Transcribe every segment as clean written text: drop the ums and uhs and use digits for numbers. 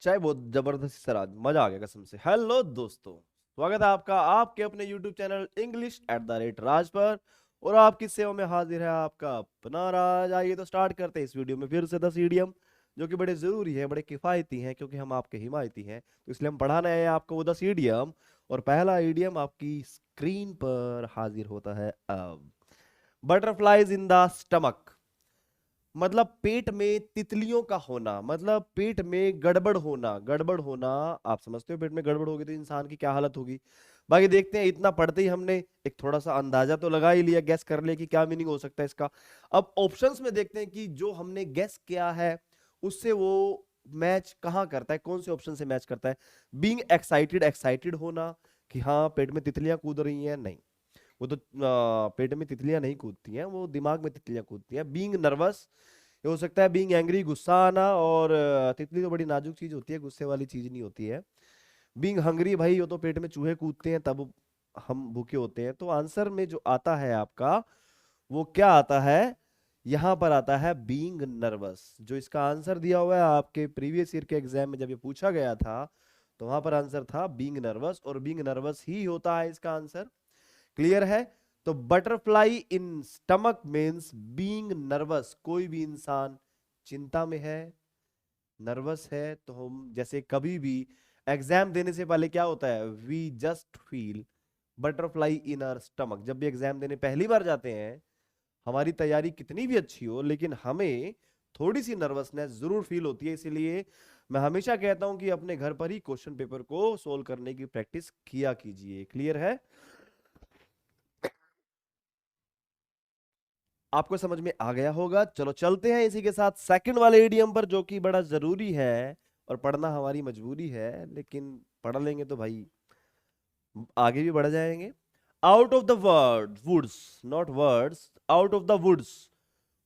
चाय बहुत जबरदस्त सर, आज मजा आ गया कसम से। हेलो दोस्तों, स्वागत है आपका आपके अपने YouTube चैनल English@राज पर। और आपकी सेवा में हाजिर है आपका अपना राज। आइए तो स्टार्ट करते हैं इस वीडियो में फिर से 10 ईडियम जो कि बड़े जरूरी है, बड़े किफायती हैं, क्योंकि हम आपके हिमायती हैं, तो इसलिए हम पढ़ाने आए हैं आपको वो 10 ईडियम। और पहला ईडियम आपकी स्क्रीन पर हाजिर होता है अब। बटरफ्लाईज इन द स्टमक मतलब पेट में तितलियों का होना, मतलब पेट में गड़बड़ होना। गड़बड़ होना आप समझते हो, पेट में गड़बड़ होगी तो इंसान की क्या हालत होगी। बाकी देखते हैं, इतना पढ़ते ही हमने एक थोड़ा सा अंदाजा तो लगा ही लिया, गैस कर लिया कि क्या मीनिंग हो सकता है इसका। अब ऑप्शंस में देखते हैं कि जो हमने गैस किया है उससे वो मैच कहाँ करता है, कौन से ऑप्शन से मैच करता है। बीइंग एक्साइटेड, एक्साइटेड होना कि हाँ पेट में तितलियां कूद रही हैं, नहीं। वो तो पेट में तितलियां नहीं कूदती हैं, वो दिमाग में तितलियां कूदती हैं। बीइंग नर्वस, ये हो सकता है बीइंग एंग्री, गुस्सा आना। और तितली तो बड़ी नाजुक चीज होती है, गुस्से वाली चीज नहीं होती है। बीइंग हंग्री, भाई वो तो पेट में चूहे कूदते हैं तब हम भूखे होते हैं। तो आंसर में जो आता है आपका वो क्या आता है, यहां पर आता है बीइंग नर्वस। जो इसका आंसर दिया हुआ है आपके प्रीवियस ईयर के एग्जाम में जब ये पूछा गया था, तो वहां पर आंसर था बीइंग नर्वस, और बीइंग नर्वस ही होता है इसका आंसर। क्लियर है। तो butterfly in stomach means being nervous. कोई भी इंसान चिंता में है, नर्वस है, तो हम जैसे कभी भी एग्जाम देने से पहले क्या होता है, we just feel butterfly in our stomach. जब भी एग्जाम देने पहली बार जाते हैं, हमारी तैयारी कितनी भी अच्छी हो लेकिन हमें थोड़ी सी नर्वसनेस जरूर फील होती है। इसीलिए मैं हमेशा कहता हूं कि अपने घर पर ही क्वेश्चन पेपर को सोल्व करने की प्रैक्टिस किया कीजिए। क्लियर है, आपको समझ में आ गया होगा। चलो चलते हैं इसी के साथ सेकंड वाले इडियम पर, जो कि बड़ा जरूरी है और पढ़ना हमारी मजबूरी है, लेकिन पढ़ लेंगे तो भाई आगे भी बढ़ जाएंगे। Out of the word woods, not words, out of the woods.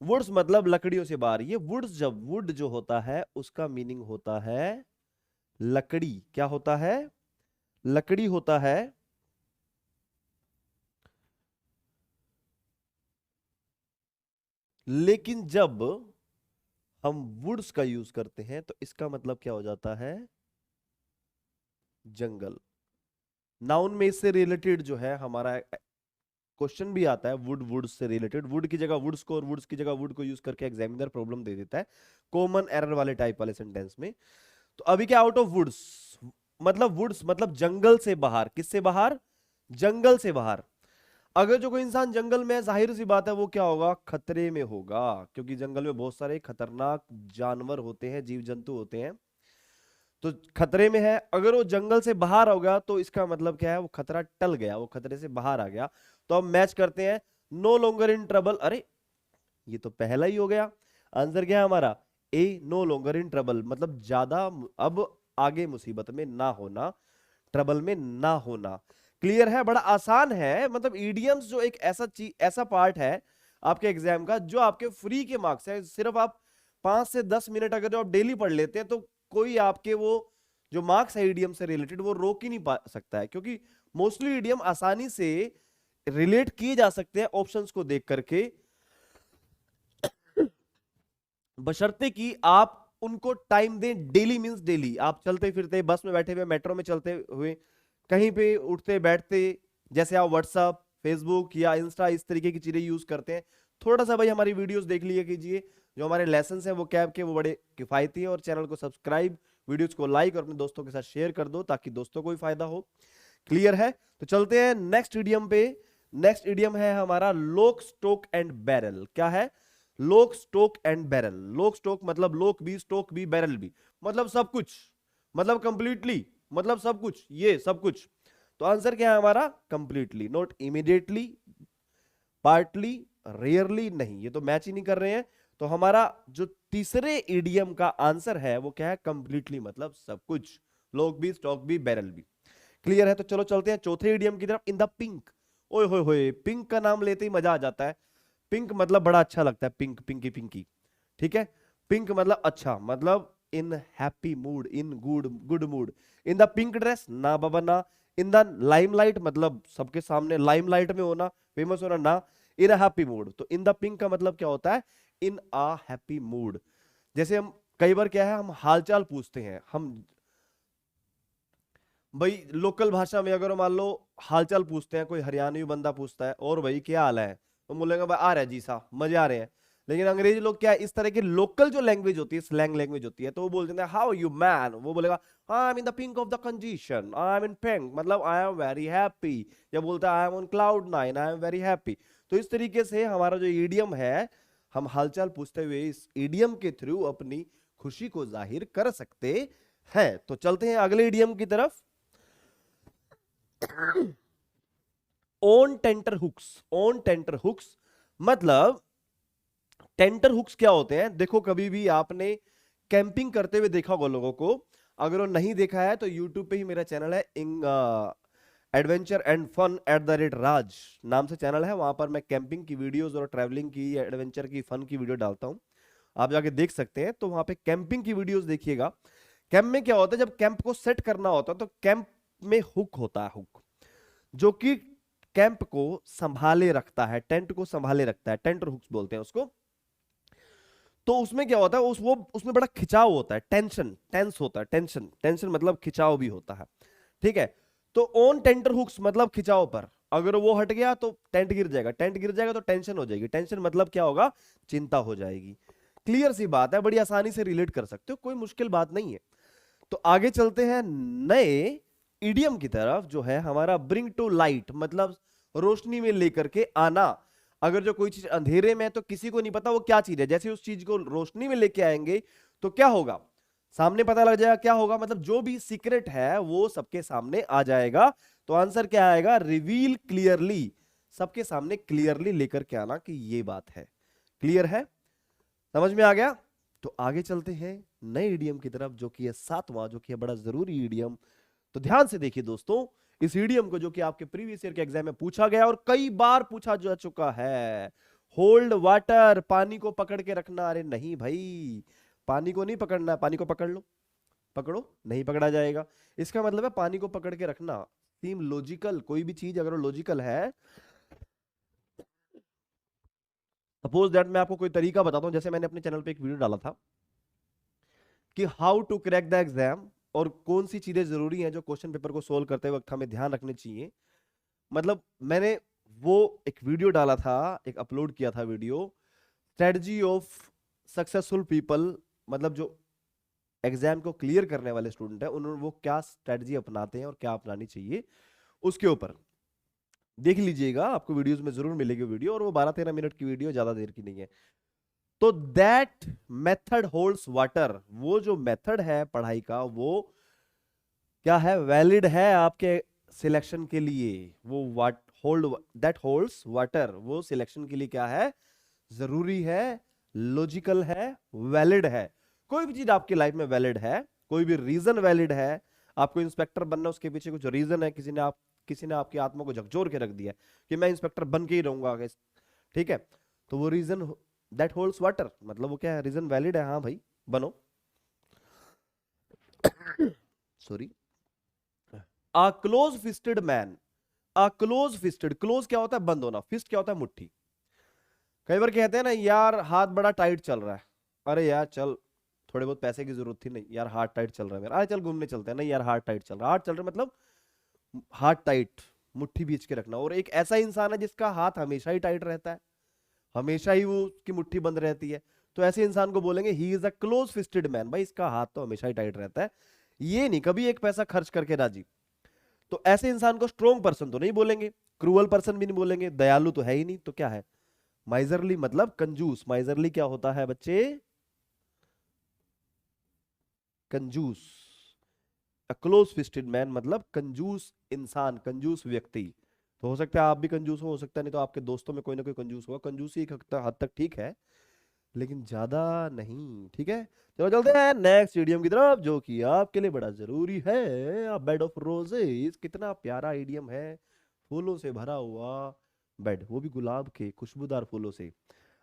Woods मतलब लकड़ियों से बाहर। ये वुड्स, जब वुड जो होता है उसका मीनिंग होता है लकड़ी। क्या होता है, लकड़ी होता है। लेकिन जब हम वुड्स का यूज करते हैं तो इसका मतलब क्या हो जाता है, जंगल। नाउन में इससे रिलेटेड जो है हमारा क्वेश्चन भी आता है, वुड, वुड्स से रिलेटेड। वुड की जगह वुड्स को और वुड्स की जगह वुड को यूज करके एग्जामिनर प्रॉब्लम दे देता है, कॉमन एरर वाले टाइप वाले सेंटेंस में। तो अभी क्या, आउट ऑफ वुड्स मतलब वुड्स मतलब जंगल से बाहर। किससे बाहर, जंगल से बाहर। अगर जो कोई इंसान जंगल में है, जाहिर सी बात है वो क्या होगा, खतरे में होगा, क्योंकि जंगल में बहुत सारे खतरनाक जानवर होते हैं, जीव जंतु होते हैं, तो खतरे में है। अगर वो जंगल से बाहर होगा तो इसका मतलब क्या है, वो खतरा टल गया, वो खतरे से बाहर आ गया। तो अब मैच करते हैं, नो लॉन्गर इन ट्रबल। अरे ये तो पहला ही हो गया। आंसर क्या है हमारा, ए, नो लॉन्गर इन ट्रबल, मतलब ज्यादा अब आगे मुसीबत में ना होना, ट्रबल में ना होना। क्लियर है, बड़ा आसान है। मतलब इडियम्स जो एक ऐसा चीज, ऐसा पार्ट है आपके एग्जाम का जो आपके फ्री के मार्क्स है। सिर्फ आप 5 से 10 मिनट अगर जो आप डेली पढ़ लेते हैं तो कोई आपके वो जो मार्क्स है ईडीएम से रिलेटेड वो रोक ही नहीं पा सकता है, क्योंकि मोस्टली ईडीएम आसानी से रिलेट किए जा सकते हैं ऑप्शंस को देख करके, बशर्ते कि आप उनको टाइम दें। डेली मींस डेली आप चलते फिरते, बस में बैठे हुए, मेट्रो में चलते हुए, कहीं पे उठते बैठते, जैसे आप व्हाट्सअप, फेसबुक या इंस्टा इस तरीके की चीजें यूज करते हैं, थोड़ा सा भाई हमारी वीडियोस देख लिया कीजिए। जो हमारे लेसन हैं वो कैब के, वो बड़े किफायती हैं। और चैनल को सब्सक्राइब, वीडियोस को लाइक और अपने दोस्तों के साथ शेयर कर दो ताकि दोस्तों को भी फायदा हो। क्लियर है, तो चलते हैं नेक्स्ट इडियम पे। नेक्स्ट इडियम है हमारा लोक, स्टोक एंड बैरल। क्या है, लोक, स्टोक एंड बैरल। लोक स्टोक मतलब लोक भी, स्टोक भी, बैरल भी, मतलब सब कुछ, मतलब कंप्लीटली, मतलब सब कुछ, ये सब कुछ। तो आंसर क्या है हमारा, completely, not immediately, partly, rarely, नहीं, ये तो मैच ही नहीं कर रहे हैं। तो हमारा जो तीसरे इडियम का आंसर है वो क्या है, कंप्लीटली, मतलब सब कुछ, लोक भी, स्टॉक भी, बैरल भी। क्लियर है, तो चलो चलते हैं चौथे इडियम की तरफ, इन द पिंक। ओए होए होए, पिंक का नाम लेते ही मजा आ जाता है। पिंक मतलब बड़ा अच्छा लगता है, पिंक, पिंकी पिंकी, ठीक है। पिंक मतलब अच्छा, मतलब इन happy mood, in good good mood. In the pink dress, ना बाबा ना। इन द लाइमलाइट मतलब सबके सामने लाइमलाइट में होना, फेमस होना, ना। इन हैप्पी मूड, तो इन द पिंक का मतलब क्या होता है, इन अ हैप्पी मूड। जैसे हम कई बार क्या है, हम हालचाल पूछते हैं, हम भाई लोकल भाषा में अगर मान लो हालचाल पूछते हैं, कोई हरियाणवी बंदा पूछता है और भाई क्या हाल है, तो बोलेगा भाई आ रहा है जी साहब, मजे आ रहे हैं। लेकिन अंग्रेजी लोग क्या है, इस तरह की लोकल जो लैंग्वेज होती है, स्लैंग लैंग्वेज होती है, तो वो बोलते हैं हाउ यू मैन, वो बोलेगा I am in the pink of the condition, I am in pink, मतलब आई एम वेरी हैप्पी, या बोलता है I am on cloud nine, I am very happy. तो इस तरीके से हमारा जो ईडियम है, हम हालचाल पूछते हुए इस ईडियम के थ्रू अपनी खुशी को जाहिर कर सकते हैं। तो चलते हैं अगले ईडियम की तरफ। On tenter hooks, on tenter hooks मतलब, टेंटर हुक्स क्या होते हैं, देखो कभी भी आपने कैंपिंग करते हुए देखा होगा लोगों को, अगर वो नहीं देखा है तो यूट्यूब पे ही मेरा चैनल है adventure and fun at the rate Raj नाम से चैनल है, वहां पर मैं कैंपिंग की वीडियोस और ट्रैवलिंग की, एडवेंचर की, फन की वीडियो डालता हूं, आप जाके देख सकते हैं। तो वहां पे कैंपिंग की वीडियोस देखिएगा। कैंप में क्या होता है, जब कैंप को सेट करना होता है तो कैंप में हुक होता है, हुक जो कि कैंप को संभाले रखता है, टेंट को संभाले रखता है, टेंटर हुक्स बोलते हैं उसको। तो उसमें क्या होता है, उसमें बड़ा खिंचाव होता है, टेंशन, टेंस होता है, टेंशन, टेंशन मतलब खिंचाव भी होता है, ठीक है। तो ऑन टेंटर हुक्स मतलब खिंचाव पर, अगर वो हट गया तो टेंट गिर जाएगा, टेंट गिर जाएगा तो टेंशन हो जाएगी, टेंशन मतलब क्या होगा, चिंता हो जाएगी। क्लियर सी बात है, बड़ी आसानी से रिलेट कर सकते हो, कोई मुश्किल बात नहीं है। तो आगे चलते हैं नए इडियम की तरफ, जो है हमारा ब्रिंग टू लाइट, मतलब रोशनी में लेकर के आना। अगर जो कोई चीज अंधेरे में है तो किसी को नहीं पता वो क्या चीज है, जैसे उस चीज को रोशनी में लेके आएंगे तो क्या होगा, सामने पता लग जाएगा, क्या होगा, मतलब जो भी सीक्रेट है वो सबके सामने आ जाएगा। तो आंसर क्या आएगा, रिवील क्लियरली, सबके सामने क्लियरली लेकर के आना कि ये बात है। क्लियर है, समझ में आ गया। तो आगे चलते हैं नए इडियम की तरफ, जो कि है सातवां, जो कि है बड़ा जरूरी इडियम। तो ध्यान से देखिए दोस्तों, इस इडियम को जो कि आपके प्रीवियस ईयर के एग्जाम में पूछा गया और कई बार पूछा जा चुका है। होल्ड वाटर, पानी को पकड़ के रखना। अरे नहीं भाई, पानी को नहीं पकड़ना, पानी को पकड़ लो, पकड़ो, नहीं पकड़ा जाएगा। इसका मतलब है पानी को पकड़ के रखना, सीम लॉजिकल, कोई भी चीज अगर लॉजिकल है, सपोज दैट मैं आपको कोई तरीका बताता हूं, जैसे मैंने अपने चैनल पे एक वीडियो डाला था कि how to crack the exam, और कौन सी चीजें जरूरी हैं जो क्वेश्चन पेपर को सोल्व करते वक्त हमें ध्यान रखनी चाहिए। मतलब मैंने वो एक वीडियो डाला था, एक अपलोड किया था video, strategy of successful people, मतलब जो एग्जाम को क्लियर करने वाले स्टूडेंट है, उन्होंने वो क्या स्ट्रेटजी अपनाते हैं और क्या अपनानी चाहिए, उसके ऊपर देख लीजिएगा, आपको वीडियोस में जरूर मिलेगी वीडियो, और वो 12-13 मिनट की वीडियो, ज्यादा देर की नहीं है। तो दैट मेथड होल्ड्स वाटर, वो जो मेथड है पढ़ाई का, वो क्या है, वैलिड है आपके सिलेक्शन के लिए। वो वाट होल्ड, दैट होल्ड्स वाटर, वो सिलेक्शन के लिए क्या है, जरूरी है, लॉजिकल है, वैलिड है। कोई भी चीज आपकी लाइफ में वैलिड है, कोई भी रीजन वैलिड है, आपको इंस्पेक्टर बनना, उसके पीछे कुछ रीजन है, किसी ने आपकी आत्मा को झकझोर के रख दिया कि मैं इंस्पेक्टर बन के ही रहूंगा, ठीक है, तो वो रीजन दैट होल्ड्स वाटर, मतलब वो क्या है, रीजन वैलिड है, हाँ भाई बनो। Sorry. A close fisted man, a close fisted, close क्या होता है, बंद होना, फिस्ट क्या होता है, मुट्ठी। कई बार कहते हैं ना, यार हाथ बड़ा टाइट चल रहा है, अरे यार चल, थोड़े बहुत पैसे की जरूरत थी, नहीं यार हाथ टाइट चल रहा है मेरा, अरे चल घूमने चलते हैं, नहीं यार हाथ टाइट चल रहा है, हाथ चल रहा है मतलब हाथ टाइट, मुट्ठी बीच के रखना। और एक ऐसा इंसान है जिसका हाथ हमेशा ही टाइट रहता है, हमेशा ही वो उसकी मुट्ठी बंद रहती है, तो ऐसे इंसान को बोलेंगे he is a close fisted man, भाई इसका हाथ तो हमेशा ही टाइट रहता है, ये नहीं कभी एक पैसा खर्च करके राजी। तो ऐसे इंसान को स्ट्रोंग पर्सन तो नहीं बोलेंगे, क्रूअल पर्सन भी नहीं बोलेंगे, दयालु तो है ही नहीं, तो क्या है, माइजरली मतलब कंजूस। माइजरली क्या होता है बच्चे, कंजूस। क्लोज फिस्टेड मैन मतलब कंजूस इंसान, कंजूस व्यक्ति। तो हो सकता है आप भी कंजूस हो सकता है नहीं तो आपके दोस्तों में कोई ना कोई कंजूस होगा। कंजूसी एक हद तक ठीक है, लेकिन ज्यादा नहीं, ठीक है। चलो चलते हैं नेक्स्ट इडियम की तरफ, जो कि आपके लिए बड़ा जरूरी है, बेड ऑफ रोजेस। कितना प्यारा इडियम है, फूलों से भरा हुआ बेड, वो भी गुलाब के खुशबूदार फूलों से।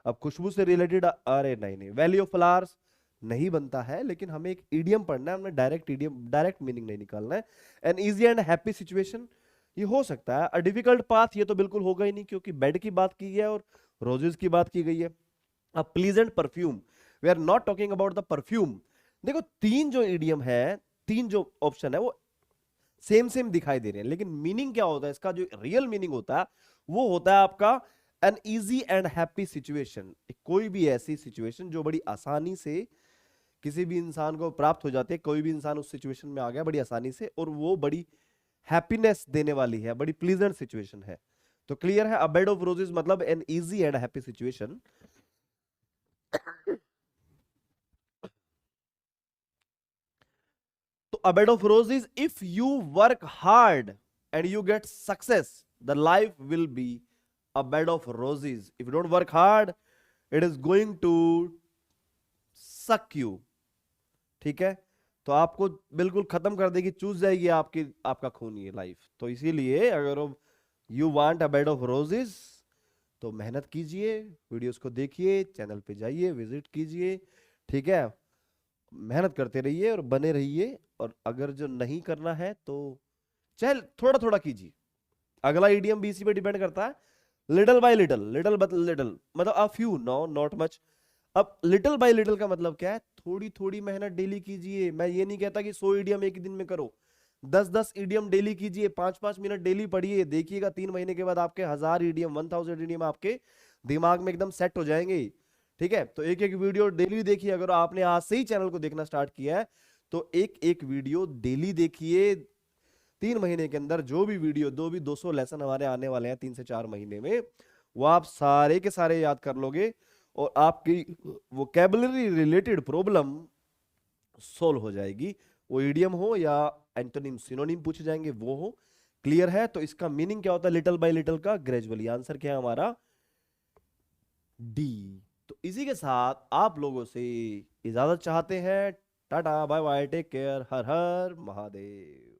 अब खुशबू से रिलेटेड, अरे नहीं नहीं, वैली ऑफ फ्लावर्स नहीं बनता है, लेकिन हमें एक इडियम पढ़ना है, हमें डायरेक्ट इडियम, डायरेक्ट मीनिंग नहीं निकालना है। N easy and happy situation, ये हो सकता है। अ डिफिकल्ट पाथ, ये तो बिल्कुल होगा ही नहीं, क्योंकि बेड की बात की है और रोजेस की बात की गई है। A pleasant perfume, we are not talking about the perfume, देखो तीन जो इडियम है, तीन जो ऑप्शन है वो सेम सेम दिखाई दे रहे हैं, लेकिन मीनिंग क्या होता है इसका, जो रियल मीनिंग होता है वो होता है आपका N easy and happy situation. कोई भी ऐसी सिचुएशन जो बड़ी आसानी से किसी भी इंसान को प्राप्त हो जाती है, कोई भी इंसान उस सिचुएशन में आ गया बड़ी आसानी से, और वो बड़ी हैप्पीनेस देने वाली है, बड़ी प्लीजेंट सिचुएशन है। तो क्लियर है, अ बेड ऑफ रोजेस मतलब an easy and happy situation. तो a bed of roses, if you work hard and you get success, the life will be a bed of roses. If you don't work hard, it is going to suck you. ठीक है, तो आपको बिल्कुल खत्म कर देगी, चूस जाएगी आपकी, आपका खून ये लाइफ। तो इसीलिए अगर you want a bed of roses तो मेहनत कीजिए, वीडियोस को देखिए, चैनल पे जाइए, विजिट कीजिए। ठीक है, मेहनत करते रहिए और बने रहिए। और अगर जो नहीं करना है तो चाहे थोड़ा थोड़ा कीजिए। अगला ईडीएम भी इसी पे डिपेंड करता है, little by little, little but little मतलब a few, no not much. अब लिटिल बाय लिटिल का मतलब क्या है, थोड़ी थोड़ी मेहनत डेली कीजिए। मैं ये नहीं कहता कि 100 ईडियम एक ही दिन में करो, 10-10 ईडियम डेली कीजिए, 5-5 मिनट डेली पढ़िए, देखिएगा 3 महीने के बाद आपके 1000 ईडियम, 1000 ईडियम आपके दिमाग में एकदम सेट हो जाएंगे। ठीक है, तो एक एक वीडियो डेली देखिए। अगर आपने आज से ही चैनल को देखना स्टार्ट किया है तो एक एक वीडियो डेली देखिए। 3 महीने के अंदर जो भी वीडियो, 200 लेसन हमारे आने वाले हैं 3 से 4 महीने में, वो आप सारे के सारे याद कर लोगे और आपकी वोकैबुलरी रिलेटेड प्रॉब्लम सोल्व हो जाएगी। वो इडियम हो या एंटोनिम सिनोनिम पूछे जाएंगे वो हो। क्लियर है? तो इसका मीनिंग क्या होता है लिटिल बाय लिटिल का, ग्रेजुअली। आंसर क्या है हमारा? डी। तो इसी के साथ आप लोगों से इजाजत चाहते हैं। Tata bye bye, take care, Har Har Mahadev.